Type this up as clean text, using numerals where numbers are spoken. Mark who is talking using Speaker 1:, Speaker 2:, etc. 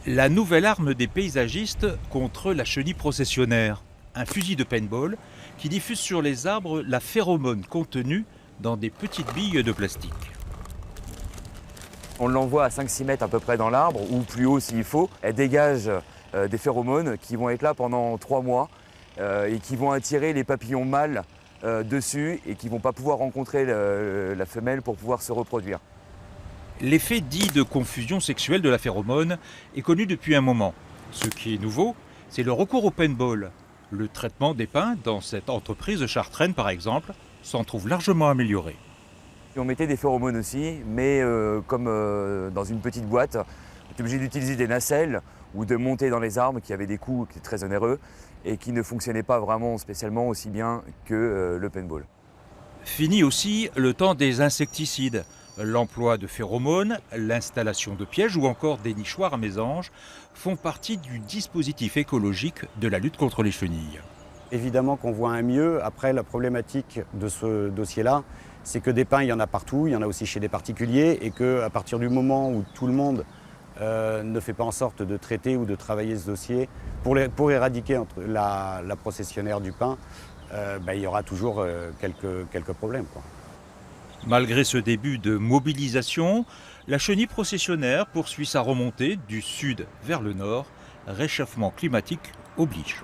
Speaker 1: La nouvelle arme des paysagistes contre la chenille processionnaire, un fusil de paintball qui diffuse sur les arbres la phéromone contenue dans des petites billes de plastique.
Speaker 2: On l'envoie à 5-6 mètres à peu près dans l'arbre, ou plus haut s'il faut. Elle dégage des phéromones qui vont être là pendant 3 mois et qui vont attirer les papillons mâles dessus et qui ne vont pas pouvoir rencontrer la femelle pour pouvoir se reproduire.
Speaker 1: L'effet dit de confusion sexuelle de la phéromone est connu depuis un moment. Ce qui est nouveau, c'est le recours au paintball. Le traitement des pins dans cette entreprise chartraine, par exemple, s'en trouve largement amélioré.
Speaker 2: Et on mettait des phéromones aussi, mais comme dans une petite boîte, on était obligé d'utiliser des nacelles ou de monter dans les arbres qui avaient des coûts qui étaient très onéreux et qui ne fonctionnaient pas vraiment spécialement aussi bien que le paintball.
Speaker 1: Fini aussi le temps des insecticides. L'emploi de phéromones, l'installation de pièges ou encore des nichoirs à mésanges font partie du dispositif écologique de la lutte contre les chenilles.
Speaker 3: Évidemment qu'on voit un mieux. Après, la problématique de ce dossier-là, c'est que des pins, il y en a partout, il y en a aussi chez des particuliers, et qu'à partir du moment où tout le monde ne fait pas en sorte de traiter ou de travailler ce dossier, pour éradiquer la processionnaire du pin, il y aura toujours quelques problèmes, quoi.
Speaker 1: Malgré ce début de mobilisation, la chenille processionnaire poursuit sa remontée du sud vers le nord. Réchauffement climatique oblige.